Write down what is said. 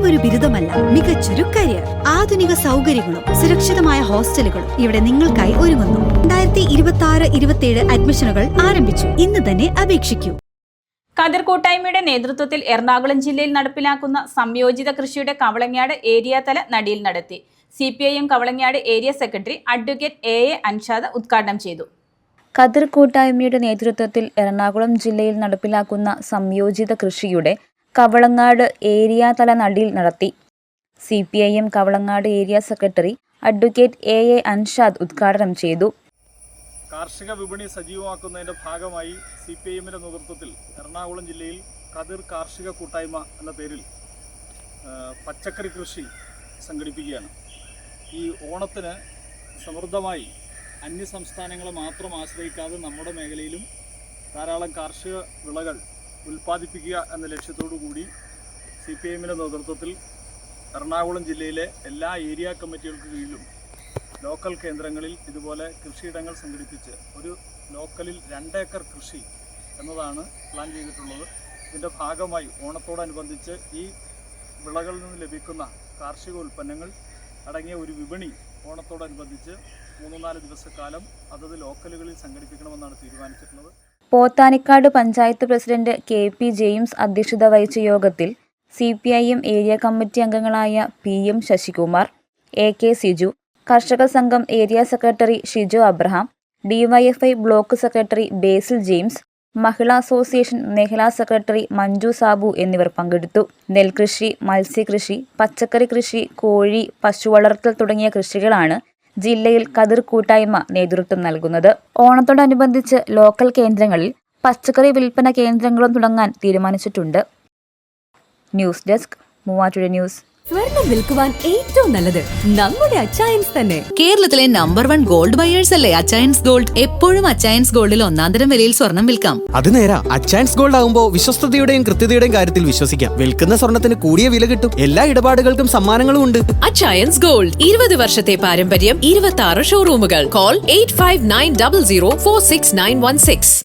വെറുമൊരു ബിരുദമല്ല, മികച്ചൊരു കരിയർ. ആധുനിക സൗകര്യങ്ങളും സുരക്ഷിതമായ ഹോസ്റ്റലുകളും ഇവിടെ നിങ്ങൾക്കായി ഒരുങ്ങുന്നു. 2026-27 അഡ്മിഷനുകൾ ആരംഭിച്ചു. ഇന്ന് തന്നെ അപേക്ഷിക്കൂ. ഖദർ കൂട്ടായ്മയുടെ നേതൃത്വത്തിൽ എറണാകുളം ജില്ലയിൽ നടപ്പിലാക്കുന്ന സംയോജിത കൃഷിയുടെ കവളങ്ങാട് ഏരിയ തല നടീൽ നടത്തി. CPIM Kavalangad area secretary advocate AA Anshad ഉദ്ഘാടനം ചെയ്തു. ഖദർ കൂട്ടായ്മയുടെ നേതൃത്വത്തിൽ എറണാകുളം ജില്ലയിൽ നടപ്പിലാക്കുന്ന സംയോജിത കൃഷിയുടെ കവളങ്ങാട് ഏരിയ തല നടീൽ നടത്തി. CPIM Kavalangad area secretary advocate AA Anshad ഉദ്ഘാടനം ചെയ്തു. കാർഷിക വിപണി സജീവമാക്കുന്നതിൻ്റെ ഭാഗമായി CPIMന്റെ നേതൃത്വത്തിൽ എറണാകുളം ജില്ലയിൽ ഖദർ കാർഷിക കൂട്ടായ്മ എന്ന പേരിൽ പച്ചക്കറി കൃഷി സംഘടിപ്പിക്കുകയാണ്. ഈ ഓണത്തിന് സമൃദ്ധമായി അന്യസംസ്ഥാനങ്ങളെ മാത്രം ആശ്രയിക്കാതെ നമ്മുടെ മേഖലയിലും ധാരാളം കാർഷിക വിളകൾ ഉൽപ്പാദിപ്പിക്കുക എന്ന ലക്ഷ്യത്തോടു കൂടി CPIMന്റെ നേതൃത്വത്തിൽ എറണാകുളം ജില്ലയിലെ എല്ലാ ഏരിയ കമ്മിറ്റികൾക്ക് കീഴിലും ലോക്കൽ കേന്ദ്രങ്ങളിൽ ഇതുപോലെ കൃഷിയിടങ്ങൾ സംഘടിപ്പിച്ച് ഒരു ലോക്കലിൽ 2 ഏക്കർ കൃഷി എന്നതാണ് പ്ലാൻ ചെയ്തിട്ടുള്ളത്. ഇതിൻ്റെ ഭാഗമായി ഓണത്തോടനുബന്ധിച്ച് ഈ വിളകളിൽ നിന്ന് ലഭിക്കുന്ന കാർഷിക ഉൽപ്പന്നങ്ങൾ അടങ്ങിയ ഒരു വിപണി ഓണത്തോടനുബന്ധിച്ച് 3-4 ദിവസക്കാലം അതത് ലോക്കലുകളിൽ സംഘടിപ്പിക്കണമെന്നാണ് തീരുമാനിച്ചിട്ടുള്ളത്. Pothanikkad panchayat president KP James അധ്യക്ഷത വഹിച്ച യോഗത്തിൽ CPIM ഏരിയ കമ്മിറ്റി അംഗങ്ങളായ PM Sasikumar, AK Siju, Karshaka Sangham area secretary Shijo Abraham, DYFI block secretary Basil James, Mahila association മേഖലാ സെക്രട്ടറി മഞ്ജു സാബു എന്നിവർ പങ്കെടുത്തു. നെൽകൃഷി, മത്സ്യകൃഷി, പച്ചക്കറി കൃഷി, കോഴി, പശുവളർത്തൽ തുടങ്ങിയ കൃഷികളാണ് ജില്ലയിൽ ഖദർ കൂട്ടായ്മ നേതൃത്വം നൽകുന്നത്. ഓണത്തോടനുബന്ധിച്ച് ലോക്കൽ കേന്ദ്രങ്ങളിൽ പച്ചക്കറി വിൽപ്പന കേന്ദ്രങ്ങളും തുടങ്ങാൻ തീരുമാനിച്ചിട്ടുണ്ട്. News desk, Muvattupuzha news. സ്വർണം വിൽക്കുവാൻ ഏറ്റവും നല്ലത് നമ്മുടെ അച്ചയൻസ് തന്നെ. കേരളത്തിലെ നമ്പർ 1 ഗോൾഡ് ബയേഴ്സ് അല്ലേ അച്ചയൻസ് ഗോൾഡ്. എപ്പോഴും അച്ചയൻസ് ഗോൾഡിൽ 1-ാം വിലയിൽ സ്വർണം വിൽക്കാം. അത് നേരാ. അച്ചയൻസ് ഗോൾഡ് ആകുമ്പോൾ വിശ്വസ്തതയുടെയും കൃത്യതയുടെയും കാര്യത്തിൽ വിശ്വസിക്കാം. വിൽക്കുന്ന സ്വർണത്തിന് കൂടിയ വില കിട്ടും. എല്ലാ ഇടപാടുകൾക്കും സമ്മാനങ്ങളും ഉണ്ട്. അച്ചയൻസ് ഗോൾഡ് 20 വർഷത്തെ പാരമ്പര്യം, 26 ഷോറൂമുകൾ. കോൾ 8590046916.